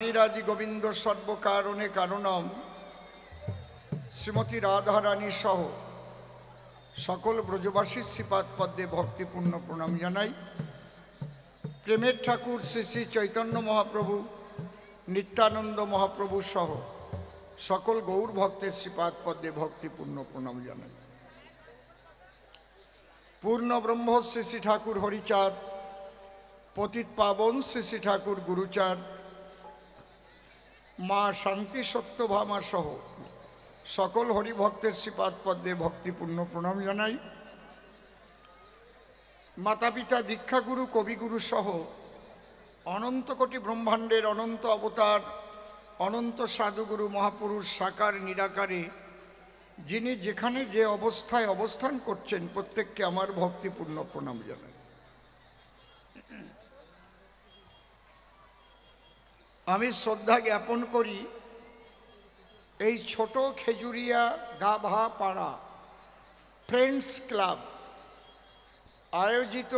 রাধি গোবিন্দ সর্বকারণে কারণম শ্রীমতী রাধারানী সহ সকল ব্রজবাসী শ্রীপাদ পদ্মে ভক্তিপূর্ণ প্রণাম জানাই। প্রেমের ঠাকুর শ্রী শ্রী চৈতন্য মহাপ্রভু, নিত্যানন্দ মহাপ্রভু সহ সকল গৌর ভক্তের শ্রীপাদ পদ্মে ভক্তিপূর্ণ প্রণাম জানাই। পূর্ণ ব্রহ্ম শ্রী শ্রী ঠাকুর হরিচাঁদ, পতিত পাবন শ্রী শ্রী ঠাকুর গুরুচাঁদ, মা শান্তি সত্যভামা সহ সকল হরিভক্তের শ্রীপাদ পদ্মে ভক্তিপূর্ণ প্রণাম জানাই। মাতা পিতা দীক্ষাগুরু কবিগুরু সহ অনন্ত কোটি ব্রহ্মাণ্ডের অনন্ত অবতার অনন্ত সাধুগুরু মহাপুরুষ সাকার নিরাকারে যিনি যেখানে যে অবস্থায় অবস্থান করছেন প্রত্যেককে আমার ভক্তিপূর্ণ প্রণাম জানাই। আমি শ্রদ্ধা জ্ঞাপন করি এই ছোট খেজুরিয়া গাভা পাড়া ফ্রেন্ডস ক্লাব আয়োজিত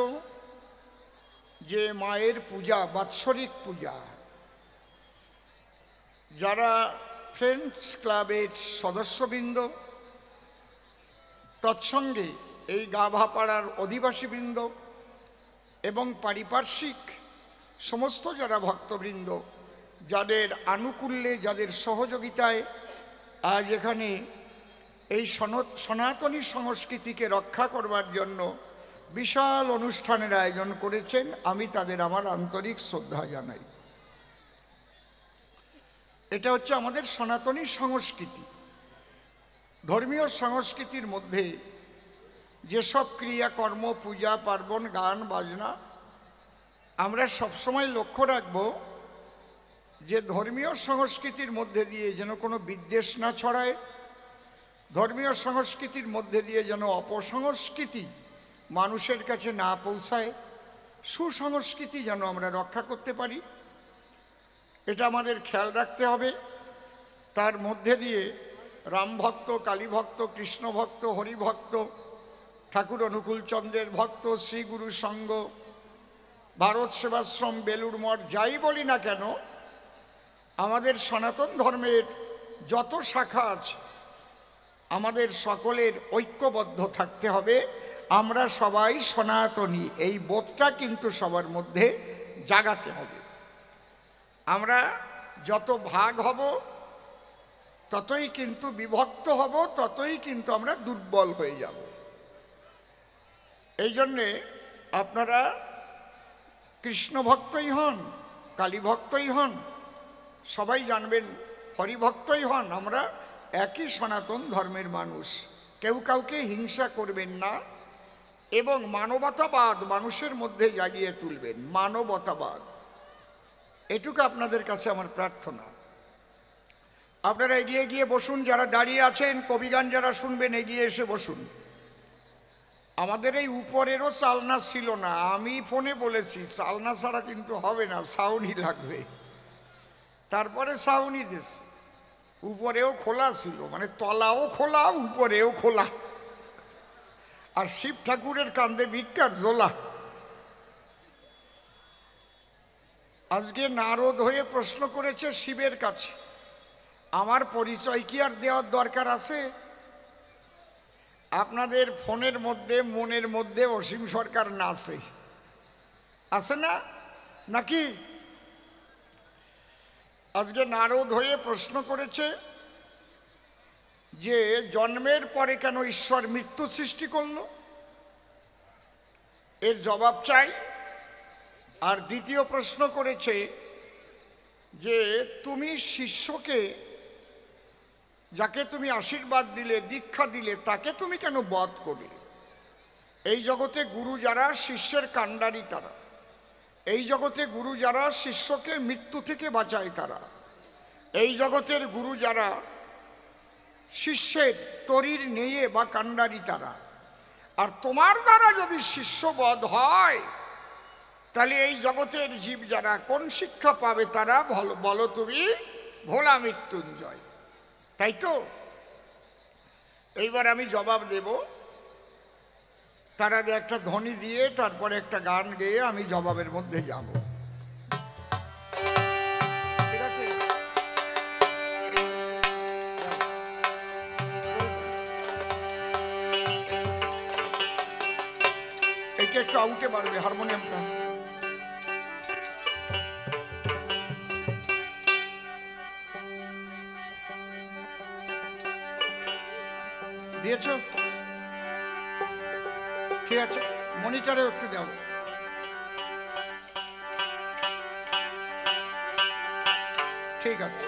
যে মায়ের পূজা, বাৎসরিক পূজা, যারা ফ্রেন্ডস ক্লাবের সদস্যবৃন্দ, তৎসঙ্গে এই গাভাপাড়ার অধিবাসীবৃন্দ এবং পারিপার্শ্বিক সমস্ত যারা ভক্তবৃন্দ, যাদের আনুকূল্যে, যাদের সহযোগিতায় আজ এখানে এই সনাতনী সংস্কৃতিকে রক্ষা করবার জন্য বিশাল অনুষ্ঠানের আয়োজন করেছেন, আমি তাদের আমার আন্তরিক শ্রদ্ধা জানাই। এটা হচ্ছে আমাদের সনাতনী সংস্কৃতি। ধর্মীয় সংস্কৃতির মধ্যে যেসব ক্রিয়াকর্ম, পূজা পার্বণ, গান বাজনা, আমরা সবসময় লক্ষ্য রাখব যে ধর্মীয় সংস্কৃতির মধ্যে দিয়ে যেন কোনো বিদ্বেষ না ছড়ায়, ধর্মীয় সংস্কৃতির মধ্যে দিয়ে যেন অপসংস্কৃতি মানুষের কাছে না পৌঁছায়, সুসংস্কৃতি যেন আমরা রক্ষা করতে পারি, এটা আমাদের খেয়াল রাখতে হবে। তার মধ্যে দিয়ে রামভক্ত, কালীভক্ত, কৃষ্ণভক্ত, হরিভক্ত, ঠাকুর অনুকূলচন্দ্রের ভক্ত, শ্রীগুরু সঙ্গ, ভারত সেবাশ্রম, বেলুড় মঠ, যাই বলি না কেন, আমাদের সনাতন ধর্মের যত শাখা আছে আমাদের সকলের ঐক্যবদ্ধ থাকতে হবে। আমরা সবাই সনাতনী, এই বোধটা কিন্তু সবার মধ্যে জাগাতে হবে। আমরা যত ভাগ হব ততই কিন্তু বিভক্ত হব, ততই কিন্তু আমরা দুর্বল হয়ে যাব। এই জন্যে আপনারা কৃষ্ণ ভক্তই হন, কালী ভক্তই হন, সবাই জানবেন হরিভক্তই হন, আমরা একই সনাতন ধর্মের মানুষ। কেউ কাউকে হিংসা করবেন না এবং মানবতাবাদ মানুষের মধ্যে জাগিয়ে তুলবেন। মানবতাবাদ, এটুকু আপনাদের কাছে আমার প্রার্থনা। আপনারা এগিয়ে গিয়ে বসুন, যারা দাঁড়িয়ে আছেন কবিগান যারা শুনবেন এগিয়ে এসে বসুন। আমাদের এই উপরেরও চালনা ছিল না, আমি ফোনে বলেছি চালনা ছাড়া কিন্তু হবে না, ছাউনি লাগবে। তারপরে ছাউনি দিয়েছে, উপরেও খোলা ছিল, মানে তলাও খোলা উপরেও খোলা, আর শিব ঠাকুরের কান্দে ভিক্ষার ঝোলা। আজকে নারদ হয়ে প্রশ্ন করেছে শিবের কাছে, আমার পরিচয় কি আর দেওয়ার দরকার আছে? আপনাদের ফোনের মধ্যে, মনের মধ্যে অসীম সরকার নাচে, আছে না নাকি? আজকে নারদ হয়ে প্রশ্ন করেছে যে জন্মের পরে কেন ঈশ্বর মৃত্যু সৃষ্টি করল, এর জবাব চাই। আর দ্বিতীয় প্রশ্ন করেছে যে তুমি শিষ্যকে, যাকে তুমি আশীর্বাদ দিলে, দীক্ষা দিলে, তাকে তুমি কেন বধ করলে? এই জগতে গুরু যারা শিষ্যের কাণ্ডারি তারা, এই জগতে গুরু যারা শিষ্যকে মৃত্যু থেকে বাঁচায় তারা, এই জগতের গুরু যারা শিষ্যের তরির নেয়ে বা কাণ্ডারি তারা। আর তোমার দ্বারা যদি শিষ্যবধ হয় তাহলে এই জগতের জীব যারা কোন শিক্ষা পাবে? তারা বলো তুমি ভোলা মৃত্যুঞ্জয়, তাই তো? এইবার আমি জবাব দেব, তার আগে একটা ধ্বনি দিয়ে তারপরে একটা গান গেয়ে আমি জবাবের মধ্যে যাব, ঠিক আছে? একটু আউটে বাড়বে হারমোনিয়ামটা। দিয়েছ? ঠিক আছে, মনিটরেও একটু দাও। ঠিক আছে,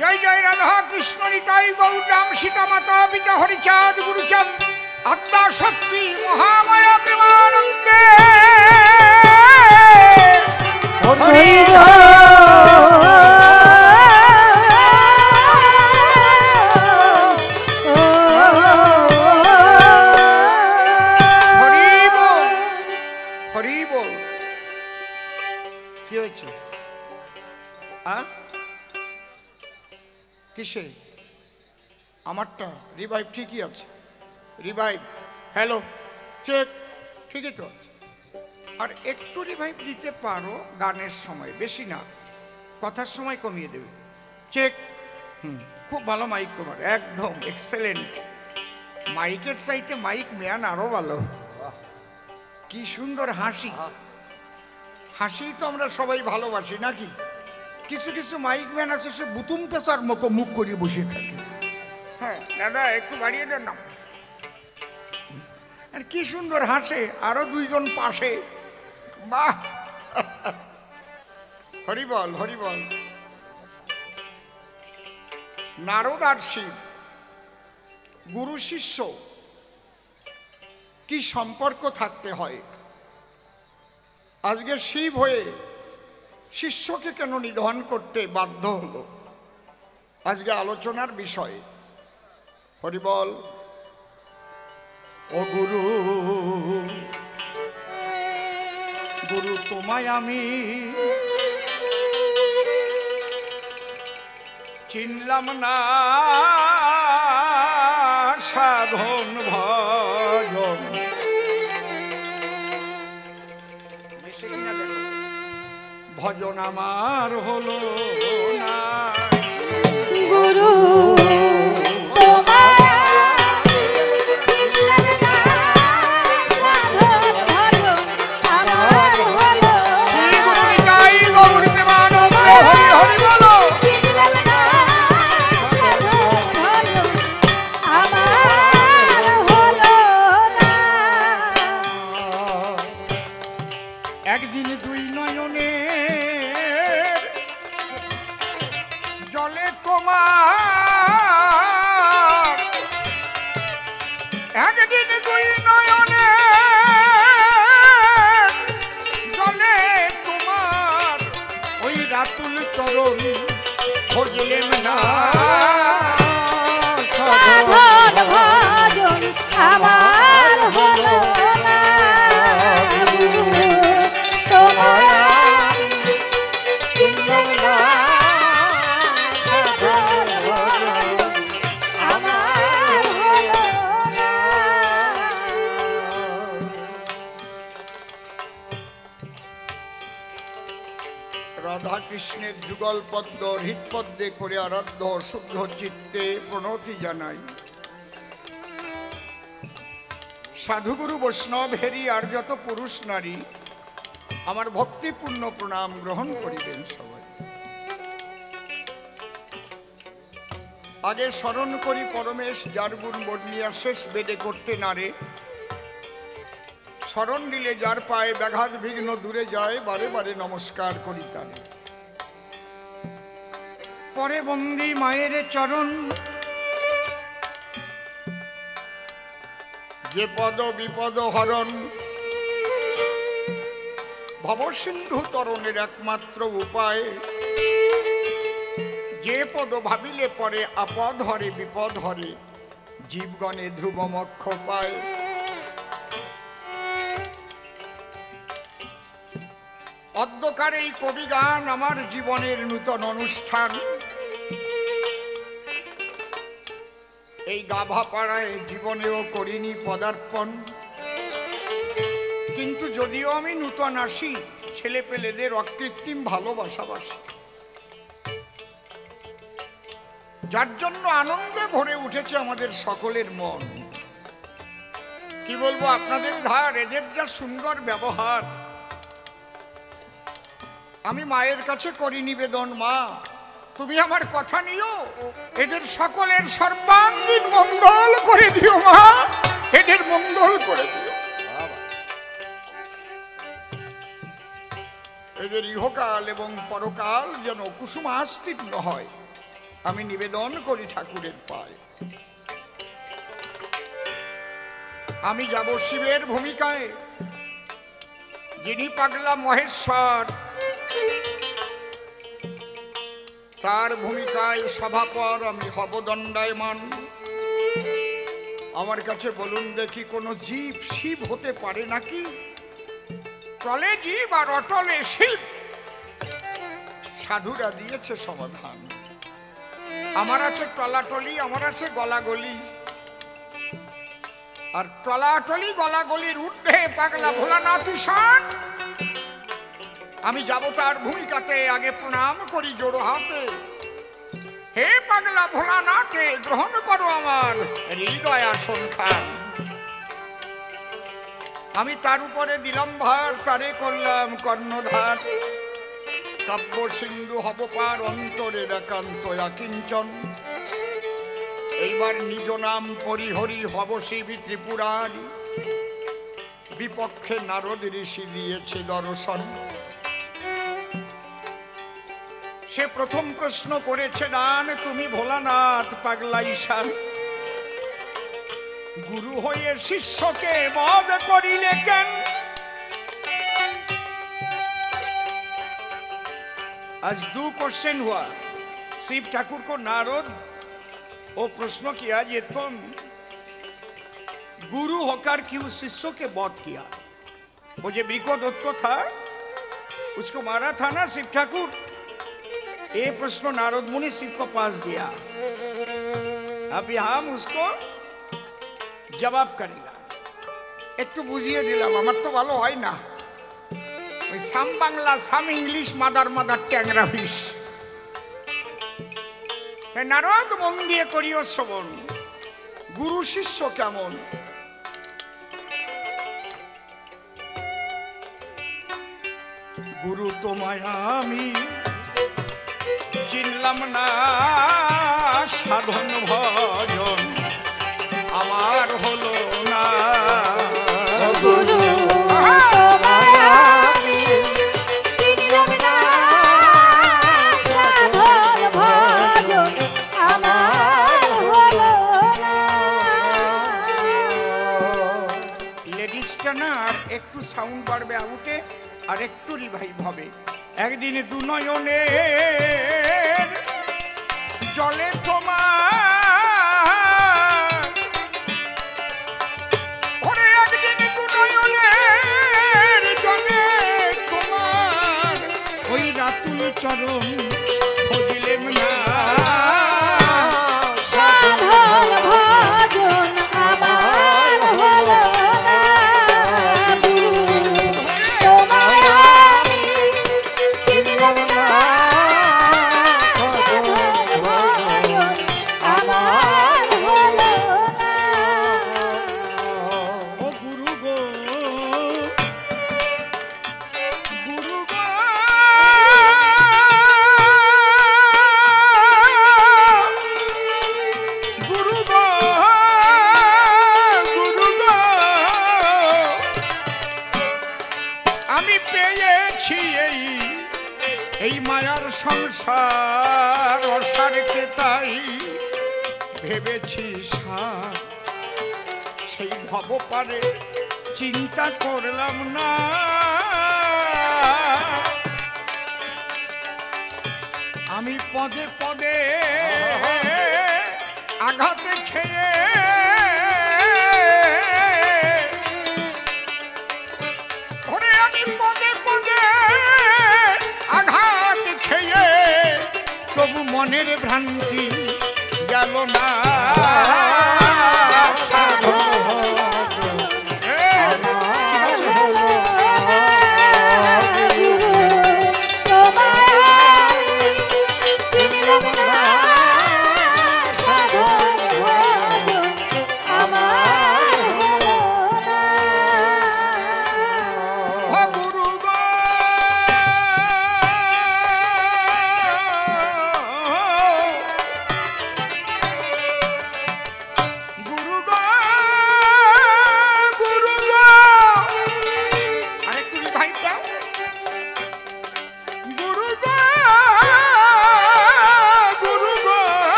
জয় জয় রাধা কৃষ্ণ নিতাই গৌর রাম সীতা মাতা পিতা হরিচাঁদ গুরুচাঁদ আত্মা শক্তি মহামায়া প্রেমানন্দে হরি বল, হরি বল। কি হয়েছে? কিসে? আমারটা রিভাইভ ঠিকই আছে। রিভাইভ, হ্যালো, চেক, ঠিকই তো আছে। আর একটু রিভাইভ দিতে পারো গানের সময়, বেশি না, কথার সময় কমিয়ে দেবে। চেক, খুব ভালো মাইক তোমার, একদম এক্সেলেন্ট। মাইকের চাইতে মাইক ম্যান আরো ভালো। কি সুন্দর হাসি, হাসি তো আমরা সবাই ভালোবাসি নাকি? কিছু কিছু মাইক ম্যান আছে সে বুতুম পেঁচার মতো মুখ করে বসে থাকে। হ্যাঁ দাদা একটু বাড়িয়ে দেন না। আর কি সুন্দর হাসে, আরো দুইজন পাশে। বাহ, হরি বল, হরি বল। নারদ আর শিব, গুরু শিষ্য কি সম্পর্ক থাকতে হয়? আজকে শিব হয়ে শিষ্যকে কেন নিধন করতে বাধ্য হলো, আজকে আলোচনার বিষয়। হরি বল। ও গুরু, গুরু তোমায় আমি চিনলাম না, সাধন ভজন ভজন আমার হলো না। গুরু একদিন দুই নয়নের জলে তোমার, একদিন দুই নয়নের জলে তোমার ওই রাতুল চরণ ভজলেম না, সাধন ভজন আমার হলো না। রাধা কৃষ্ণের যুগল পদ্ম হৃৎপদ্মে করে আরাধ্য শুদ্ধ চিত্তে প্রণতি জানাই। সাধুগুরু বৈষ্ণব হেরি আর যত পুরুষ নারী আমার ভক্তিপূর্ণ প্রণাম গ্রহণ করিবেন সবাই। আগে স্মরণ করি পরমেশ যার গুণ বর্ণিয়া শেষ বেদে করতে নারে, স্মরণ দিলে যার পায়ে ব্যাঘাত বিঘ্ন দূরে যায়, বারে বারে নমস্কার করি তারে। পরে বন্দি মায়ের চরণ, যে পদ বিপদ হরণ, ভবসিন্ধু তরণের একমাত্র উপায়, যে পদ ভাবিলে পরে আপদ হরে বিপদ হরে, জীবগণে ধ্রুব মোক্ষ পায়। অদ্যকার এই কবি গান আমার জীবনের নূতন অনুষ্ঠান। এই গাভাপাড়ায় জীবনেও করিনি পদার্পণ, কিন্তু যদিও আমি নূতন আসি, ছেলে পেলেদের অকৃত্রিম ভালোবাসাবাসি। যার জন্য আনন্দে ভরে উঠেছে আমাদের সকলের মন। কি বলবো আপনাদের ধার, এদের যা সুন্দর ব্যবহার। আমি মায়ের কাছে করি নিবেদন, মা তুমি আমার কথা নিও, এদের সকলের সর্বাঙ্গীন মঙ্গল করে দিও মা, এদের মঙ্গল করে দিও। এদের ইহকাল এবং পরকাল যেন কুসুমাস্তীর্ণ হয়, আমি নিবেদন করি ঠাকুরের পায়ে। আমি যাব শিবের ভূমিকায়, যিনি পাগলা মহেশ্বর, তার ভূমিকায় সভাপর আমি হব দণ্ডায়মান। আমার কাছে বলুন দেখি, কোন জীব শিব হতে পারে নাকি? তলে জীব আর অটলে শিব, সাধুরা দিয়েছে সমাধান। আমার আছে টলাটলি, আমার আছে গলাগলি, আর টলাটলি গলাগলির ঊর্ধ্বে পাগলা ভোলানাথ ঈশান। আমি যাব তার ভূমিকাতে, আগে প্রণাম করি জোড়ো হাতে। হে পাগলা ভোলানাথে, গ্রহণ করো আমার হৃদয় আসন খান। আমি তার উপরে দিলাম ভার, তারে করলাম কর্ণধার। কাব্য সিন্ধু হব পার, অন্তরের একান্ত আকিঞ্চন। এইবার নিজ নাম পরিহরি হব শিব ত্রিপুরারি। বিপক্ষে নারদ ঋষি দিয়েছে দর্শন। সে প্রথম প্রশ্ন করেছে দান, তুমি ভোলানাথ পাগলা ঈশান, গুরু হয়ে শিষ্যকে বধ করিলে কেন? आज 2 क्वेश्चन हुआ। शिव ठाकुर को नारद वो प्रश्न किया, ये तुम गुरु होकर क्यों शिष्यों के वध किया? वो जो ब्रिकोदत्त था उसको मारा था ना शिव ठाकुर। ये प्रश्न नारद मुनि शिव को पास दिया। अभी हम उसको जवाब करेगा। একটু বুঝিয়ে দিলাম, আমার তো ভালো হয় না। ওই সাম Bangla some English mother mother ট্যাংরা ফিস। তাই নারদ মন দিয়ে করিও শ্রবণ, গুরু শিষ্য কেমন। গুরু তোমায় আমি চিনলাম না, সাধন ভজন আমার হলো না। গুরু তোমায় আমি চিনলাম না, সাধন ভজন আমার হলো না। লেডিসটা না আর একটু সাউন্ড বাড়বে আউটে, আর একটু রিভাইভ হবে। একদিন দু নয়নের জলে তোমার, ওরে একদিন দু নয়নের জলে তোমার, ওই রাতুল চরণ খুঁজিলেম না। সাধন ভজন আমার হলো না। গুরু তোমায় আমি চিনলাম না, সাধন ভজন আমার হলো না। ও গুরু গো, গুরু গো, গুরু গো, গুরু গো, আমি পেয়েছি এই মায়ার সংসার অসারকে, তাই ভেবেছি সার। সেই ভব পারে চিন্তা করলাম না, আমি পদে পদে আঘাতে খেয়ে ওরে আমি পদে পদে আঘাত খেয়ে তবু মনের ভ্রান্তি গেল না।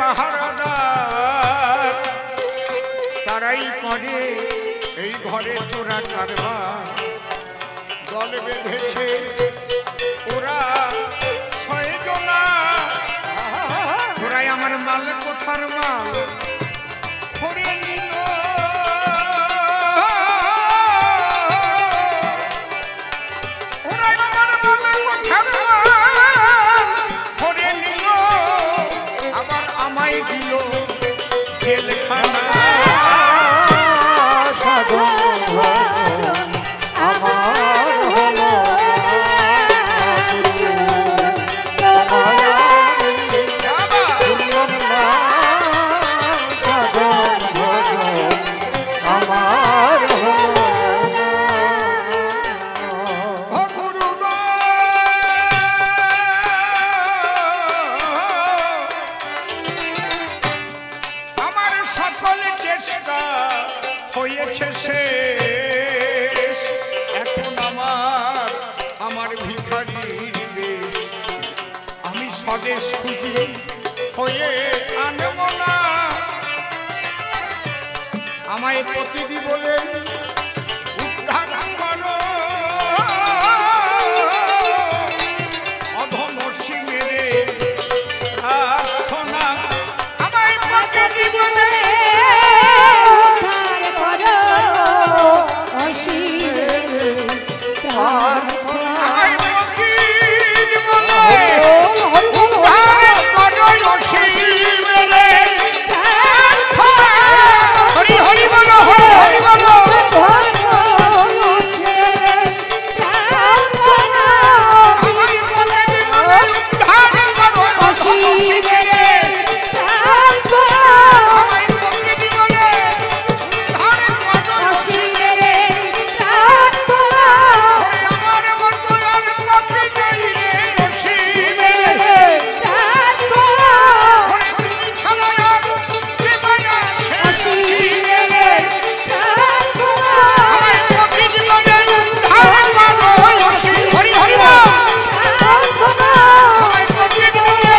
পাহারাদার, তারাই করে এই ঘরে চোরা কারবার। দল বেঁধেছে ওরা 6 জনা, ওরাই আমার মাল কোথার মাল করে নিল। ওরাই আমার মাল কোথার মাল করে নিল, আবার আমায় দিল জেলখানা। সাধন ভজন আমার হলো সাধন ভজন আমার হলো আমার সকল চেষ্টা হয়েছে শেষ, এখন আমার ভিখারির বেশ। আমি স্বদেশ খুঁজি হয়ে আনব না, আমায় প্রতিদি বলে উদ্ধার করো। অধম সিংহের প্রার্থনা, আমায় প্রতিদি বলে আমায় প্রতিদি বলে উদ্ধার করো শিবের প্রার্থনা। হরি হরি বলো, হরি হরি বলো। আমায় প্রতিদি বলে উদ্ধার করো শিবের, আমায় প্রতিদি বলে উদ্ধার করো শিবের। আমার মতো আর পাপী নেই রে শিবের, ওরে তুমি ছাড়া আর কে বানাচ্ছে শিবের। আমায় প্রতিদি বলে উদ্ধার করো শিব, হরি হরি বল। আমায় প্রতিদি বলে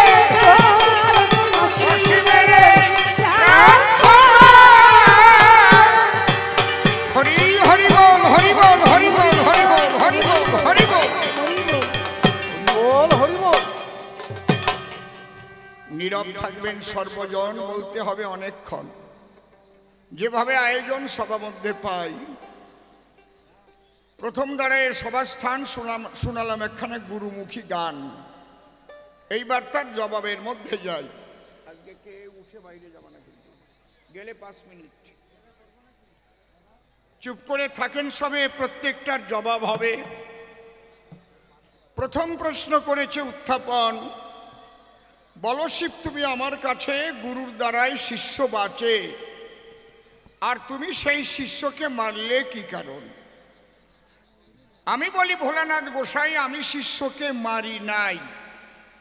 শিবের প্রার্থনা। হরি হরি বল, হরি বল, হরি বল, হরি বল, হরি বল, হরি বল। বল হরি বল। নীরব থাকবেন সর্বজন, বলতে হবে অনেকক্ষণ। যেভাবে আয়োজন সভা মধ্যে পাই, প্রথম দ্বারায় সভাস্থান শুনালাম একখানা গুরুমুখী গান। এইবার তার জবাবের মধ্যে যাই। আজকে কে উঠে বাইরে যাবে না, কিন্তু গেলে 5 মিনিট চুপ করে থাকেন সবে, প্রত্যেকটার জবাব হবে। প্রথম প্রশ্ন করেছে উত্থাপন, বলো শিব তুমি আমার কাছে গুরুর দ্বারাই শিষ্য বাঁচে, আর তুমি সেই শিষ্যকে মারলে কি কারণ? আমি বলি ভোলানাথ গোসাই, আমি শিষ্যকে মারি নাই,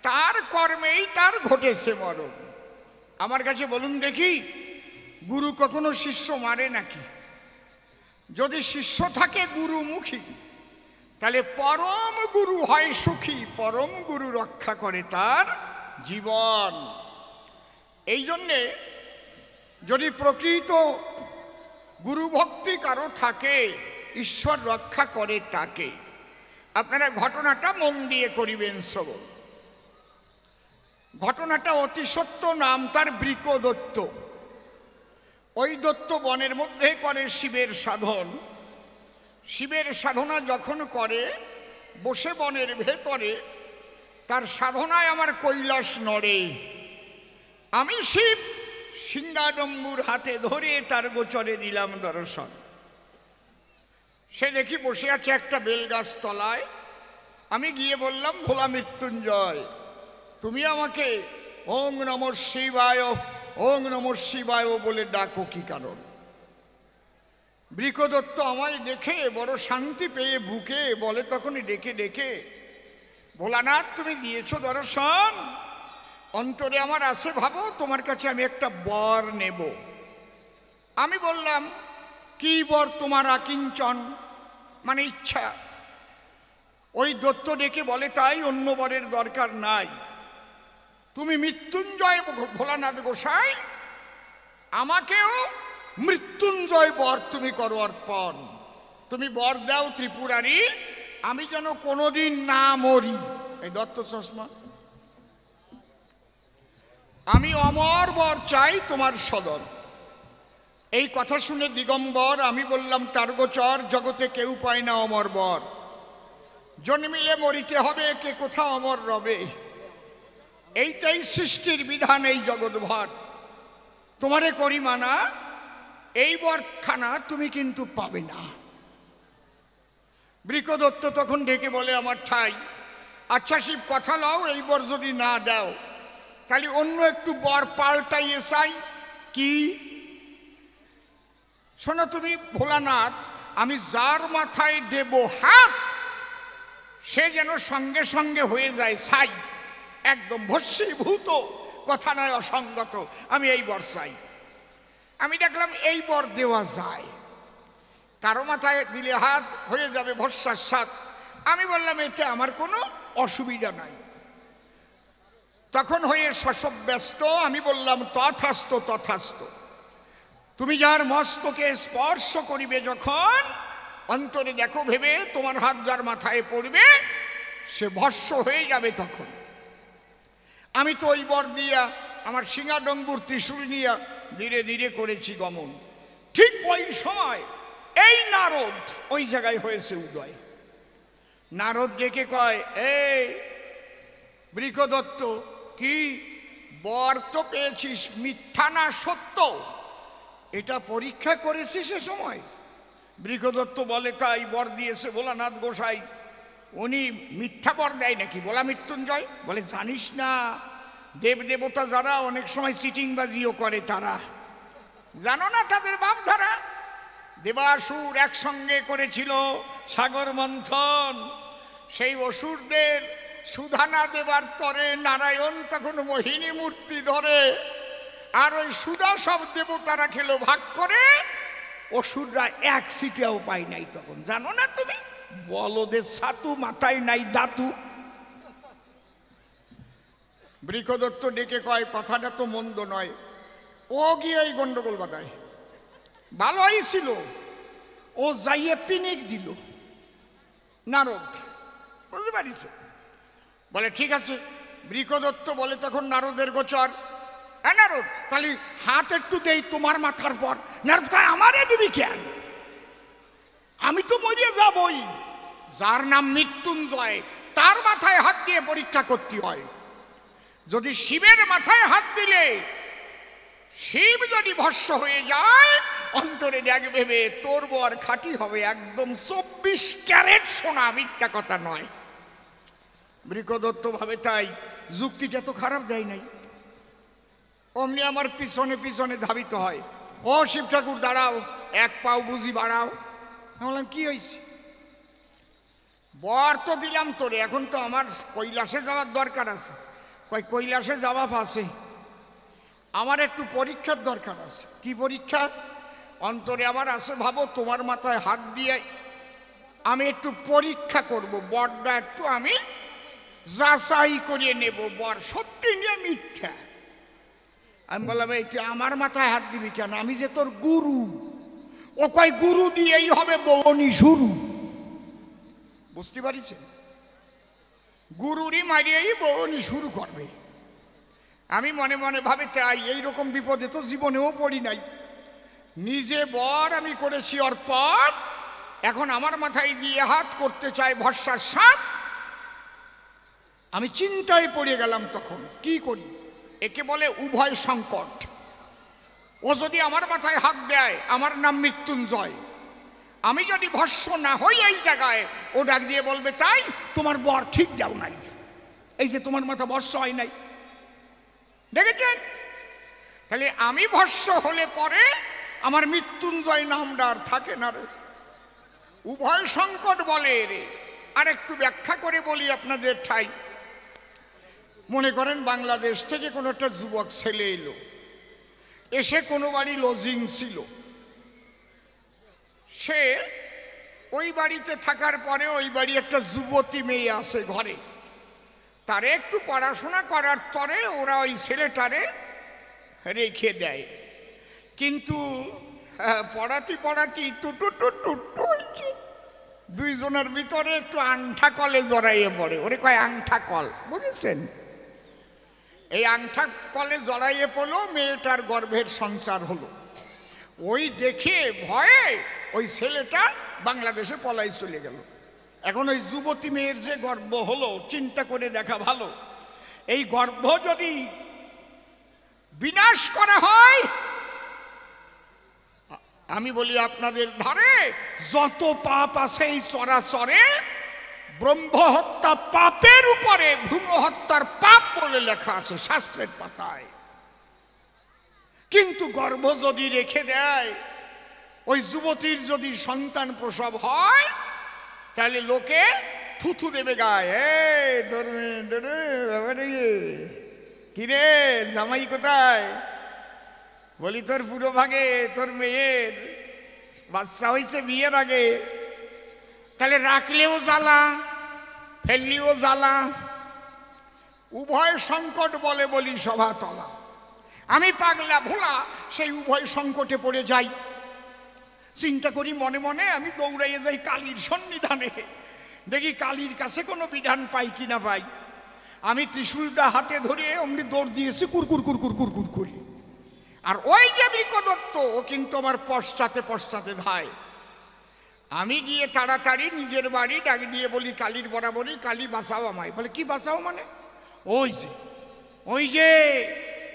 তার কর্মেই তার ঘটেছে মরণ। আমার কাছে বলুন দেখি, গুরু কখনো শিষ্য মারে নাকি? যদি শিষ্য থাকে গুরুমুখী, তাহলে পরম গুরু হয় সুখী, পরম গুরু রক্ষা করে তার জীবন। এই জন্যে যদি প্রকৃত গুরু ভক্তি কারো থাকে, ঈশ্বর রক্ষা করে তাকে। আপনারা ঘটনাটা মন দিয়ে করিবেন শ্রবণ। ঘটনাটা অতি সত্য, নাম তার বৃকদত্ত। ওই দত্ত বনের মধ্যে করে শিবের সাধন। শিবের সাধনা যখন করে বসে বনের ভেতরে, তার সাধনায় আমার কৈলাস নড়ে। আমি শিব সিংহাডম্বুর হাতে ধরে তার গোচরে দিলাম দর্শন। সে দেখি বসে আছে একটা বেলগাছ তলায়। আমি গিয়ে বললাম, ভোলা মৃত্যুঞ্জয়, তুমি আমাকে ওং নমঃ শিবায়, ওং নমঃ শিবায় বলে ডাকো কি কারণ? বৃকদত্ত আমায় দেখে বড় শান্তি পেয়ে বুকে বলে তখনই ডেকে ডেকে, ভোলানাথ তুমি দিয়েছো দর্শন, অন্তরে আমার আছে ভাবো তোমার কাছে আমি একটা বর নেব। আমি বললাম, কি বর তোমার আকিঞ্চন, মানে ইচ্ছা? ওই দত্ত ডেকে বলে, তাই অন্য বরের দরকার নাই, তুমি মৃত্যুঞ্জয় ভোলানাথ গোসাই, আমাকেও মৃত্যুঞ্জয় বর তুমি করো অর্পণ। তুমি বর দাও ত্রিপুরারি, আমি যেন কোনোদিন না মরি। এই দত্ত চশমা, আমি অমর বর চাই তোমার সদর। এই কথা শুনে দিগম্বর, আমি বললাম তার গোচর, জগতে কেউ পায় না অমর বর। জন্মিলে মরিতে হবে, কে কোথাও অমর রবে। এইটাই সৃষ্টির বিধান, এই জগৎভর। তোমারে করি মানা, এই বরখানা তুমি কিন্তু পাবে না। বৃকদত্ত তখন ডেকে বলে, আমার ঠাই, আচ্ছা শিব কথা লও, এই বর যদি না দাও তাহলে অন্য একটু বর পাল্টাইয়ে চাই। কি? শোনো তুমি ভোলানাথ, আমি যার মাথায় দেব হাত সে যেন সঙ্গে সঙ্গে হয়ে যায় ছাই, একদম ভস্মীভূত, কথা নয় অসঙ্গত। আমি এই বর চাই। আমি দেখলাম এই বর দেওয়া যায়, কারো মাথায় দিলে হাত হয়ে যাবে ভস্মার সাত। আমি বললাম এতে আমার কোনো অসুবিধা নাই। তখন হয়ে শশব ব্যস্ত, আমি বললাম তথাস্ত তথাস্ত। তুমি যার মস্তকে স্পর্শ করিবে যখন, অন্তরে দেখো ভেবে তোমার হাত যার মাথায় পড়বে সে ভস্ম হয়ে যাবে তখন। আমি তো ওই বর দিয়া আমার সিংহাডম্বুর ত্রিশূল নিয়া ধীরে ধীরে করেছি গমন। ঠিক ওই সময় এই নারদ ওই জায়গায় হয়েছে উদয়। নারদ ডেকে কয়, এই বৃকদত্ত, কি বর তো পেয়েছিস, মিথ্যা না সত্য, এটা পরীক্ষা করেছিস সে সময়? বৃকদত্ত বলে, তাই বর দিয়েছে ভোলানাথ গোসাই। উনি মিথ্যা বর দেয় নাকি? বলা মৃত্যুঞ্জয় বলে, জানিস না দেব দেবতা যারা অনেক সময় সিটিংবাজিও করে, তারা জানো না তাদের ভাবধারা। দেবাসুর একসঙ্গে করেছিল সাগর মন্থন, সেই অসুরদের সুধানা দেবার তরে নারায়ণ তখন মোহিনী মূর্তি ধরে, আর ওই সুধা সব দেবতারা খেলো ভাগ করে, অসুররা এক সিটিয়াও পায় নাই তখন। জানো না তুমি? বলদের ছাতু, মাথায় নাই দাতু। বৃকদত্ত ডেকে কয়, কথাটা তো মন্দ নয়। ও গিয়ে এই গন্ডগোল বাধায়, ভালোই ছিল, ও যাইয়ে পিনিক দিল নারদ, বুঝতে পারিস? বলে ঠিক আছে। বৃকদত্ত বলে তখন নারদের গোচর, হ্যাঁ নারদ, তাহলে হাত একটু দেই তোমার মাথার পর। নারদ কয়, আমারে দিবি কেন? আমি তো মরিয়ে যাবই। যার নাম মৃত্যুঞ্জয় তার মাথায় হাত দিয়ে পরীক্ষা করতে হয়। যদি শিবের মাথায় হাত দিলে শিব যদি ভস্ম হয়ে যায়, অন্তরে দেখবে তোর বর খাঁটি হবে, একদম 24 ক্যারেট সোনা, মিথ্যা কথা নয়। বৃকদত্ত ভাবে, তাই যুক্তিটা তো খারাপ দেয় নাই। অমনি আমার পিছনে পিছনে ধাবিত হয়, ও শিব ঠাকুর দাঁড়াও, এক পাও বুঝি বাড়াও। আমি বললাম, কি হয়েছে? বর তো দিলাম তোরে, এখন তো আমার কৈলাসে যাওয়ার দরকার আছে। কই কৈলাসে যাওয়া আছে, আমার একটু পরীক্ষার দরকার আছে। কি পরীক্ষা? অন্তরে আমার আছে, ভাবো তোমার মাথায় হাত দিয়ে আমি একটু পরীক্ষা করব, বরটা একটু আমি যাচাই করিয়ে নেব, বর সত্যি নিয়ে মিথ্যা। আমি বললাম, এই তুই আমার মাথায় হাত দিবি কেন? আমি যে তোর গুরু। ও কয়, গুরু দিয়েই হবে বউনি শুরু। বুঝতে পারিছেন? গুরুরই মারিয়েই বউনি শুরু করবে। আমি মনে মনে ভাবি, তাই এইরকম বিপদে তো জীবনেও পড়ি নাই। নিজে বর আমি করেছি অর্পণ, এখন আমার মাথায় দিয়ে হাত করতে চায় ভস্মার সাত। আমি চিন্তায় পড়ে গেলাম তখন, কি করি? একে বলে উভয় সংকট। ও যদি আমার মাথায় হাত দেয়, আমার নাম মৃত্যুঞ্জয়, আমি যদি ভস্ম না হই এই জায়গায়, ও ডাক দিয়ে বলবে, তাই তোমার বর ঠিক দাও নাই, এই যে তোমার মাথা ভস্ম হয় নাই, দেখেছেন? তাহলে আমি ভস্ম হলে পরে আমার মৃত্যুঞ্জয় নামটা আর থাকে না রে। উভয় সংকট বলে রে। আর একটু ব্যাখ্যা করে বলি আপনাদের ঠাই। মনে করেন বাংলাদেশ থেকে কোনো একটা যুবক ছেলে এলো, এসে কোনো বাড়ি লজিং ছিল, সে ওই বাড়িতে থাকার পরে ওই বাড়ি একটা যুবতী মেয়ে আছে ঘরে, তারে একটু পড়াশোনা করার তরে ওরা ওই ছেলেটারে রেখে দেয়। কিন্তু পড়াতে টুটু টুটু হয়েছে, দুইজনের ভিতরে একটু আংঠা কলে জড়াইয়ে পড়ে। ওরে কয় আংঠা কল, বুঝেছেন? এই আংঠা কলে জড়াইয়ে পড়লো, মেয়েটার গর্ভের সঞ্চার হলো। ওই দেখে ভয়ে ওই ছেলেটা বাংলাদেশে পলাই চলে গেল। এখন ওই যুবতী মেয়ের যে গর্ভ হলো, চিন্তা করে দেখা ভালো, এই গর্ভ যদি বিনাশ করা হয়, আমি বলি আপনাদের ধারে যত পাপ আছে এই চরাচরে, ব্রহ্মহত্যা পাপের উপরে ভ্রূণ হত্যার পাপ বলে লেখা আছে শাস্ত্রের পাতায়। কিন্তু গর্ভ যদি রেখে দেয়, ওই যুবতীর যদি সন্তান প্রসব হয়, তাহলে লোকে থুথু দেবে গায়ে, কিরে জামাই কোথায়? বলি তোর পুরো ভাগে তোর মেয়ের বাচ্চা হয়েছে বিয়ের আগে। তাহলে রাখলেও জ্বালা, ফেললেও জ্বালা, উভয় সংকট বলে বলি সভা তলা। আমি পাগলা ভোলা সেই উভয় সংকটে পড়ে যাই। চিন্তা করি মনে মনে, আমি দৌড়াইয়ে যাই কালীর সন্নিধানে, দেখি কালীর কাছে কোনো বিধান পাই কিনা পাই। আমি ত্রিশূলটা হাতে ধরে অমনি দৌড় দিয়েছি কুরকুর কুরকুর কুরকুর করি। আর ওই যে বৃকদত্ত, ও কিন্তু আমার পশ্চাতে পশ্চাতে ধায়। আমি গিয়ে তাড়াতাড়ি নিজের বাড়ি ডাক দিয়ে বলি কালীর বরাবরই, কালী বাঁচাও আমায়। বলে কি বাঁচাও মানে? ওই যে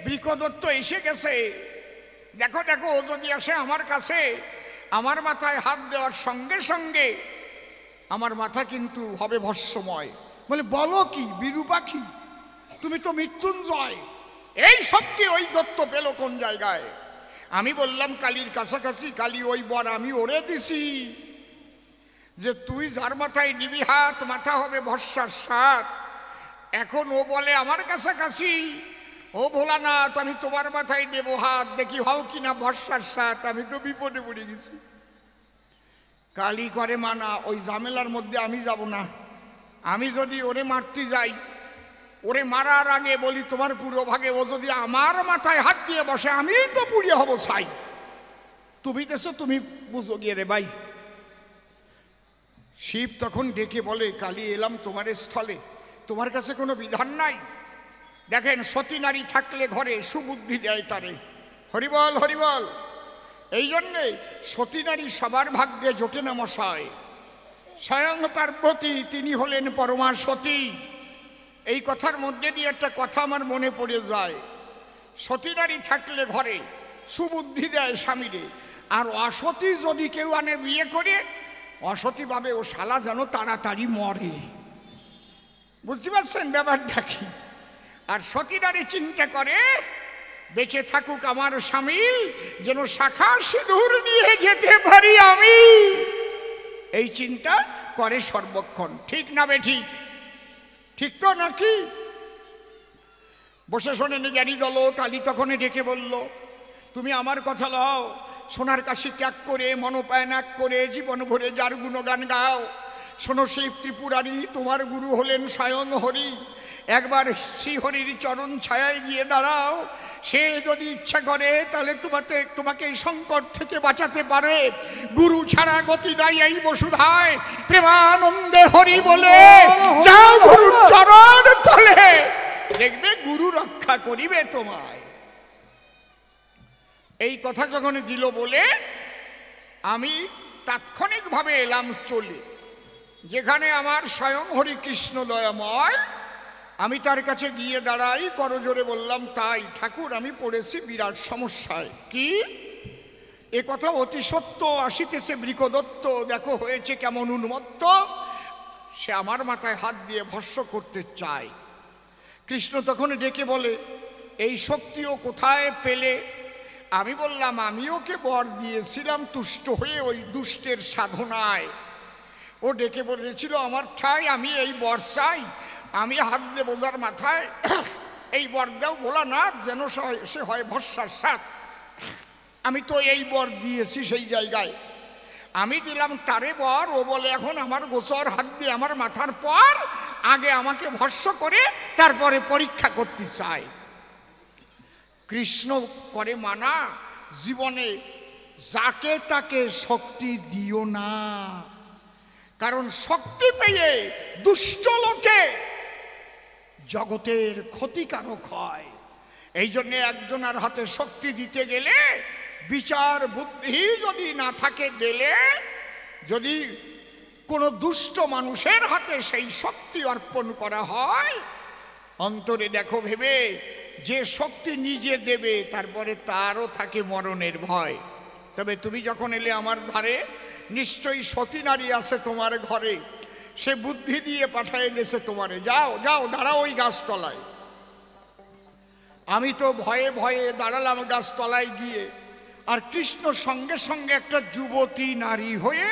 বৃকদত্ত এসে গেছে, দেখো দেখো, ও যদি আসে আমার কাছে, আমার মাথায় হাত দেওয়ার সঙ্গে সঙ্গে আমার মাথা কিন্তু হবে ভস্মময়। বলে বলো কি বিরূপাক্ষী, তুমি তো মৃত্যুঞ্জয়, এই শক্তি ওই দত্ত পেল কোন জায়গায়? আমি বললাম কালীর কাছাকাছি। কালী ওই বর আমি ওরে দিছি যে তুই যার মাথায় নিবি হাত, মাথা হবে ভস্মার সাত। এখন ও বলে আমার কাছাকাছি, ও ভোলানাথ আমি তোমার মাথায় নেব হাত, দেখি হও কিনা ভস্মার সাত। আমি তো বিপদে পড়ে গেছি। কালী করে মানা, ওই ঝামেলার মধ্যে আমি যাব না। আমি যদি ওরে মারতে যাই, ওরে মারার আগে বলি তোমার পুরো ভাগে, ও যদি আমার মাথায় হাত দিয়ে বসে, আমি তো পুড়িয়ে হব ছাই। তুমি দেশো, তুমি বুঝো গিয়ে রে ভাই। শিব তখন ডেকে বলে, কালী এলাম তোমার স্থলে, তোমার কাছে কোনো বিধান নাই? দেখেন সতী নারী থাকলে ঘরে সুবুদ্ধি দেয় তারে। হরিবল হরিবল। এই জন্যে সতী নারী সবার ভাগ্যে জোটে না মশায়। স্বয়ং পার্বতী তিনি হলেন পরমা সতী। এই কথার মধ্যে দিয়ে একটা কথা আমার মনে পড়ে যায়। সতী নারী থাকলে ঘরে সুবুদ্ধি দেয় স্বামীরে, আর অসতী যদি কেউ আনে বিয়ে করে, অসতী ভাবে ও শালা যেন তাড়াতাড়ি মরে। বুঝতে পারছেন ব্যাপারটা কি? আর সতী নারী চিন্তা করে বেঁচে থাকুক আমার স্বামী, যেন শাখা সিঁদুর নিয়ে যেতে পারি আমি। এই চিন্তা করে সর্বক্ষণ। ঠিক না বে ঠিক? ঠিক তো নাকি? বসে শোনেন জ্ঞানী দল। কালী তখন ডেকে বলল, তুমি আমার কথা লও, সোনার কাশি ত্যাগ করে মনোপায় ত্যাগ করে জীবন ভরে যার গুণগান গাও। শোনো সেই ত্রিপুরারি তোমার গুরু হলেন স্বয়ং হরি। একবার শ্রীহরির চরণ ছায়ায় গিয়ে দাঁড়াও, সে যদি ইচ্ছা করে তাহলে তোমাকে এই সংকট থেকে বাঁচাতে পারে। গুরু ছাড়া গতি নাই এই বসুধায়, প্রেমানন্দে হরি বলে যাও গুরুর চরণ তলে, দেখবে গুরু রক্ষা করিবে তোমায়। এই কথা যখন দিল বলে আমি তাৎক্ষণিকভাবে এলাম চলে, যেখানে আমার স্বয়ং হরিকৃষ্ণ দয়াময়। আমি তার কাছে গিয়ে দাঁড়াই, করজোরে বললাম, তাই ঠাকুর আমি পড়েছি বিরাট সমস্যায়। কি? এ কথা অতি সত্য আসিতেছে বৃকদত্ত, দেখো হয়েছে কেমন উন্মত্ত, সে আমার মাথায় হাত দিয়ে ভস্ম করতে চায়। কৃষ্ণ তখন ডেকে বলে, এই শক্তিও কোথায় পেলে? আমি বললাম, আমি ওকে বর দিয়েছিলাম তুষ্ট হয়ে ওই দুষ্টের সাধনায়। ও ডেকে বলেছিল আমার ঠাই, আমি এই বর চাই, আমি হাত দেব যার মাথায়, এই বর দেও ভোলানাথ যেন সে হয় ভস্মার সাত। আমি তো এই বর দিয়েছি সেই জায়গায়। আমি দিলাম তারে বর, ও বলে এখন আমার গোচর হাত দিয়ে আমার মাথার পর আগে আমাকে ভস্য করে তারপরে পরীক্ষা করতে চায়। কৃষ্ণ করে মানা, জীবনে যাকে তাকে শক্তি দিও না, কারণ শক্তি পেয়ে দুষ্ট লোকে জগতের ক্ষতিকারক হয়। এই জন্য একজনের হাতে শক্তি দিতে গেলে বিচার বুদ্ধি যদি না থাকে দিলে, যদি কোনো দুষ্ট মানুষের হাতে সেই শক্তি অর্পণ করা হয়, অন্তরে দেখো ভেবে যে শক্তি নিজে দেবে তারপরে তারও থাকে মরণের ভয়। তবে তুমি যখন এলে আমার ধারে, নিশ্চয়ই সতী নারী আছে তোমার ঘরে, সে বুদ্ধি দিয়ে পাঠিয়ে দিয়েছে তোমারে, যাও যাও দাঁড়াও ওই গাছতলায়। আমি তো ভয়ে ভয়ে দাঁড়ালাম গাছতলায় গিয়ে, আর কৃষ্ণ সঙ্গে সঙ্গে একটা যুবতী নারী হয়ে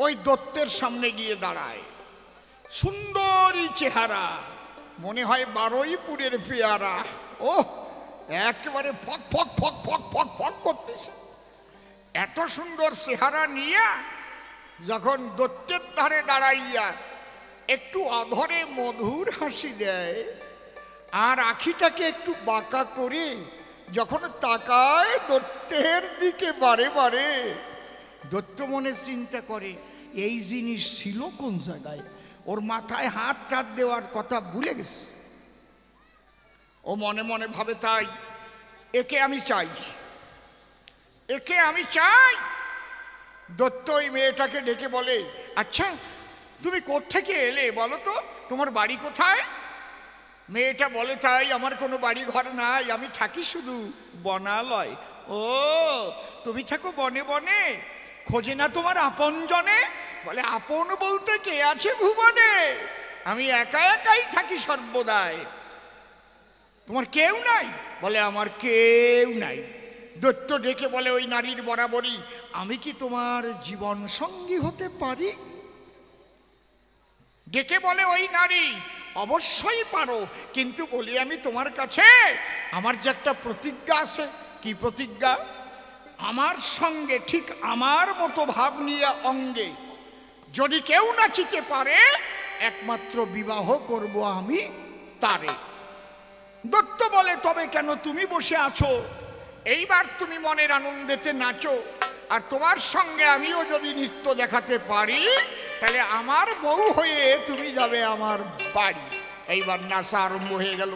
ওই দত্তের সামনে গিয়ে দাঁড়ায়। সুন্দরী চেহারা, মনে হয় বারুইপুরের পেয়ারা। ও একেবারে ফক ফক ফক ফক ফক ফক করতেছে। এত সুন্দর চেহারা নিয়ে যখন দত্তের ধারে দাঁড়াইয়া একটু অধরে মধুর হাসি দেয়, আর আখিটাকে একটু বাঁকা করে যখন তাকায় দত্তের দিকে বারে বারে, দত্ত মনে চিন্তা করে এই জিনিস ছিল কোন জায়গায়, ওর মাথায় হাত টাত দেওয়ার কথা ভুলে গেছে। ও মনে মনে ভাবে তাই একে আমি চাই, একে আমি চাই। দত্ত ওই মেয়েটাকে ডেকে বলে, আচ্ছা তুমি কোত্থেকে এলে বলো তো, তোমার বাড়ি কোথায়? মেয়েটা বলে, তাই আমার কোনো বাড়ি ঘর নাই, আমি থাকি শুধু বনালয়। ও তুমি থাকো বনে বনে, খোঁজে না তোমার আপন জনে? বলে, আপন বলতে কে আছে ভুবনে, আমি একা একাই থাকি সর্বদাই। তোমার কেউ নাই? বলে, আমার কেউ নাই। দত্ত ডেকে বলে ওই নারীর বরাবরই, আমি কি তোমার জীবন সঙ্গী হতে পারি? ডেকে বলে ওই নারী, অবশ্যই পারো, কিন্তু বলি আমি তোমার কাছে, আমার যে একটা প্রতিজ্ঞা আছে। কি প্রতিজ্ঞা? আমার সঙ্গে ঠিক আমার মতো ভাব নিয়ে অঙ্গে যদি কেউ নাচিতে পারে, একমাত্র বিবাহ করব আমি তারে। দত্ত বলে, তবে কেন, তুমি বসে আছো, এইবার তুমি মনের আনন্দেতে নাচো, আর তোমার সঙ্গে আমিও যদি নৃত্য দেখাতে পারি, তাহলে আমার বউ হয়ে তুমি যাবে আমার বাড়ি। এইবার নাচা আরম্ভ হয়ে গেল।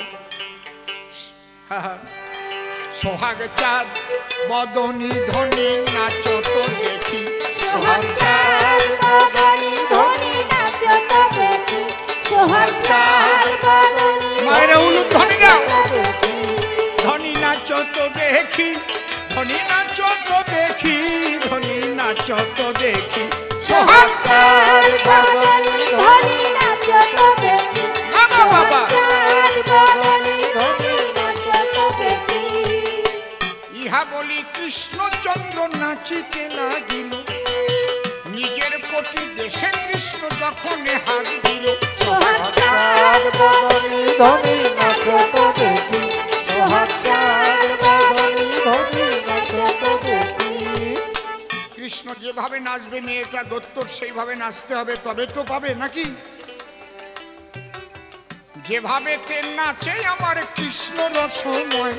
সোহাগ চাঁদ বদনী ধনী নাচো তো দেখি, সোহাগ চাঁদ বদনী ধনী নাচো তো দেখি, সোহাগ চাঁদ বদনী মায়েরা উলুধ্বনি দাও। দেখি, ধনী নাচো তো দেখি, ধনী নাচো তো দেখি, ধনী নাচো তো দেখি। সোহাগ চাঁদ বদনী ধনী নাচো তো দেখি, বাবা বাবা, চাঁদ বদনী ধনী নাচো তো দেখি। ইহা বলি কৃষ্ণচন্দ্র নাচিতে লাগিল, নিজের প্রতি দেশে কৃষ্ণ যখন হাত দিল। সোহাগ চাঁদ বদনী ধনী নাচো তো দেখি, সোহাগ চাঁদ বদনী ধনী নাচো তো দেখি। কৃষ্ণ যেভাবে নাচবে মেয়েটা দত্তর সেইভাবে নাচতে হবে, তবে তো পাবে নাকি? যেভাবে তেন নাচে আমার কৃষ্ণ রসময়,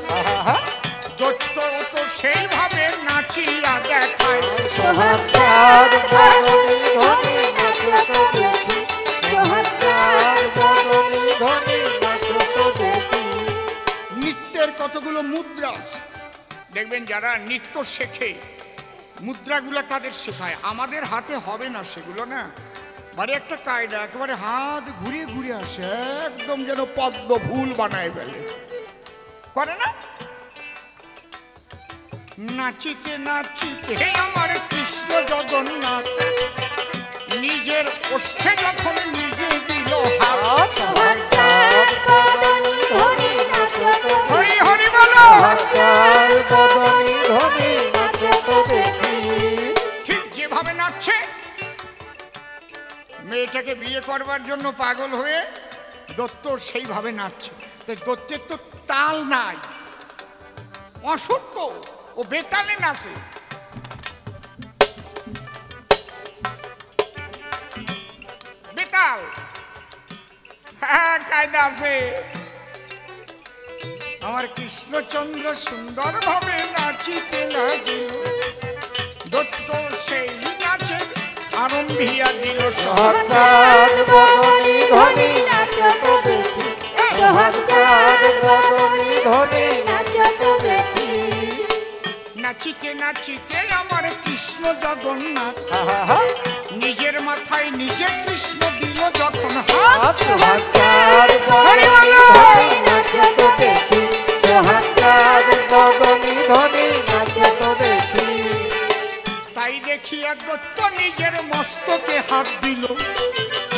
দত্ত তো সেইভাবে নাচিয়া দেখায়। সোহাগ চাঁদ বদনী ধনী নাচো তো দেখি, সোহাগ চাঁদ বদনী ধনী নাচো তো দেখি। নৃত্যের কতগুলো মুদ্রা আছে, দেখবেন যারা নৃত্য শেখে মুদ্রাগুলো তাদের শেখায়, আমাদের হাতে হবে না সেগুলো না। মানে একটা কায়দা, একেবারে হাত ঘুরিয়ে ঘুরিয়ে আসে, একদম যেন পদ্ম ফুল বানায় ফেলে, করে না? নাচিতে নাচিতে আমার কৃষ্ণ জগন্নাথ নিজের ওষ্ঠে যখন নিজে দিল হাত। সোহাগ চাঁদ বদনী ধনী নাচো তো দেখি, হরি হরি বলো। সোহাগ চাঁদ বদনী ধনী নাচো তো দেখি। ঠিক যেভাবে নাচছে, মেয়েটাকে বিয়ে করবার জন্য পাগল হয়ে দত্ত সেইভাবে নাচছে। তাই দত্তের তো তাল নাই, অসত্য, ও বেতালে নাচে। বেতাল হ্যাঁ কায়দা আছে। আমার কৃষ্ণচন্দ্র সুন্দর ভাবে নাচিতে লাগিল, দত্ত সেই নাচে আরম্ভিয়া দিল। সোহাগচাঁদ বদনী ধনী নাচো তো দেখি, সোহাগচাঁদ বদনী ধনী নাচো তো দেখি। নাচিতে নাচিতে আমার কৃষ্ণ জগন্নাথ হা হা হা। নিজের মাথায় নিজে কৃষ্ণ দিল যখন হাত। সোহাগচাঁদ বদনী ধনী নাচো তো দেখি, সোহাগচাঁদ বদনী ধনী নাচো তো দেখি। তাই দেখিয়া দত্ত নিজের মস্তকে হাত দিল,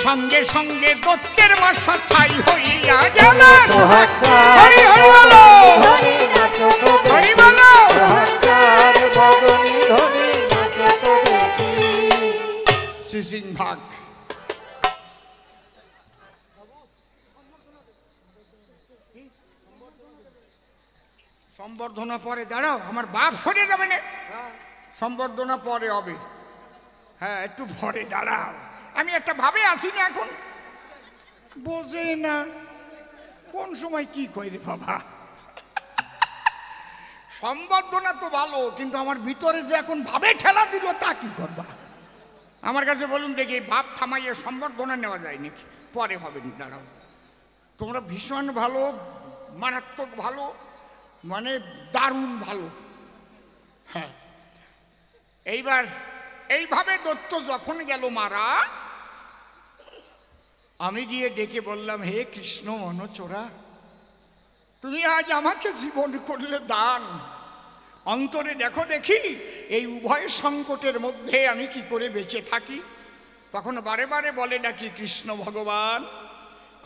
সঙ্গে সঙ্গে দত্তের বাসা ছাই হইয়া গেল। সোহাগচাঁদ হরি হরি বলো, ধনী নাচো তো হরি দেখি, বলো। সোহাগচাঁদ বদনী ধনী নাচো তো দেখি। সিসিং ভাগ। সম্বর্ধনা পরে দাঁড়াও, আমার বাপ সরে যাবে না। সম্বর্ধনা পরে হবে, হ্যাঁ একটু পরে দাঁড়াও। আমি একটা ভাবে আসি না এখন, বোঝে না কোন সময় কি কই রে বাবা। সম্বর্ধনা তো ভালো, কিন্তু আমার ভিতরে যে এখন ভাবে ঠেলা দিল তা কি করবা। আমার কাছে বলুন দেখি, ভাব থামাইয়ে সম্বর্ধনা নেওয়া যায় নাকি? পরে হবে, দাঁড়াও। তোমরা ভীষণ ভালো, মারাত্মক ভালো, মানে দারুণ ভালো। হ্যাঁ এইবার এইভাবে দত্ত যখন গেল মারা, আমি গিয়ে ডেকে বললাম, হে কৃষ্ণ মনচোরা, তুমি আজ আমাকে জীবন করলে দান, অন্তরে দেখো দেখি এই উভয় সংকটের মধ্যে আমি কি করে বেঁচে থাকি। তখন বারে বারে বলে নাকি কৃষ্ণ ভগবান,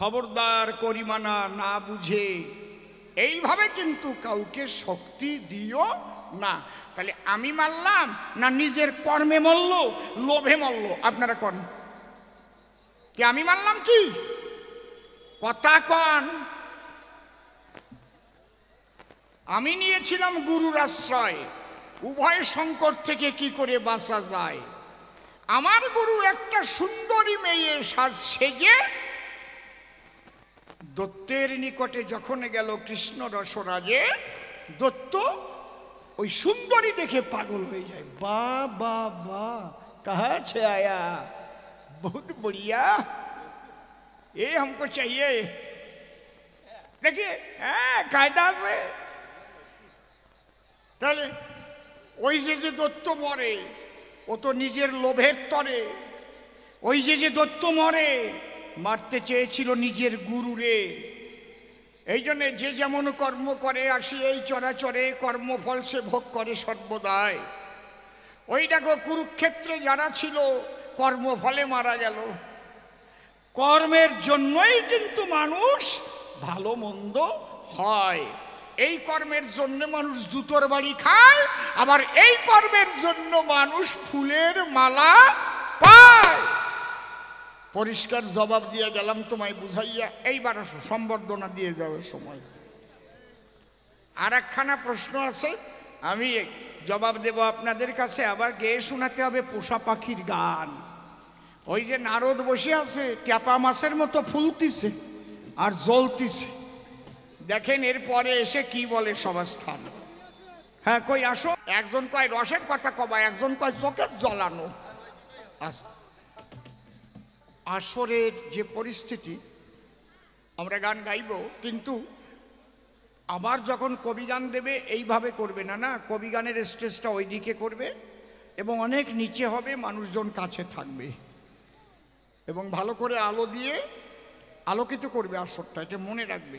খবরদার করিমানা না বুঝে এইভাবে কিন্তু কাউকে শক্তি দিও না। তাহলে আমি মারলাম না নিজের কর্মে মরল, লোভে মরল? আপনারা কন কি আমি মারলাম? কি কথা কন? আমি নিয়েছিলাম গুরুর আশ্রয়, উভয় সংকট থেকে কি করে বাঁচা যায়। আমার গুরু একটা সুন্দরী মেয়ে সাজ সেজে দত্তের নিকটে যখন গেল কৃষ্ণ রসরাজে, দত্ত ওই সুন্দরী দেখে পাগল হয়ে যায়। বা বা বা, কাহা से आया, बहुत बढ़िया, ये हमको चाहिए। देखिए হ্যাঁ কায়দা আছে। তাহলে ওই যে দত্ত মরে, ও তো নিজের লোভের তরে। ওই যে দত্ত মরে, মারতে চেয়েছিল নিজের গুরুরে। এই জন্যে যে যেমন কর্ম করে আসি এই চরাচরে, কর্মফল সে ভোগ করে সর্বদাই। ওই দেখো কুরুক্ষেত্রে যারা ছিল কর্মফলে মারা গেল। কর্মের জন্যই কিন্তু মানুষ ভালো মন্দ হয়। এই কর্মের জন্য মানুষ জুতোর বাড়ি খায়, আবার এই কর্মের জন্য মানুষ ফুলের মালা পায়। পরিষ্কার জবাব দিয়ে গেলাম তোমায় বুঝাইয়া। এইবার আসো, সম্বর্ধনা দিয়ে যাওয়ার সময় আর একখানা প্রশ্ন আছে, আমি জবাব দেব আপনাদের কাছে। আবার গেয়ে শোনাতে হবে পোষা পাখির গান। ওই যে নারদ বসে আছে, ট্যাপা মাছের মতো ফুলতিছে আর জ্বলতিছে। দেখেন এরপরে এসে কি বলে সভাস্থান। হ্যাঁ কই আসো। একজন কয় রসের কথা কবা, একজন কয় চোখের জ্বলানো। আসরের যে পরিস্থিতি, আমরা গান গাইব, কিন্তু আবার যখন কবি গান দেবে এইভাবে করবে না, না, কবি গানের স্টেজটা ওই দিকে করবে এবং অনেক নিচে হবে, মানুষজন কাছে থাকবে এবং ভালো করে আলো দিয়ে আলোকিত করবে আসরটা, এটা মনে রাখবে।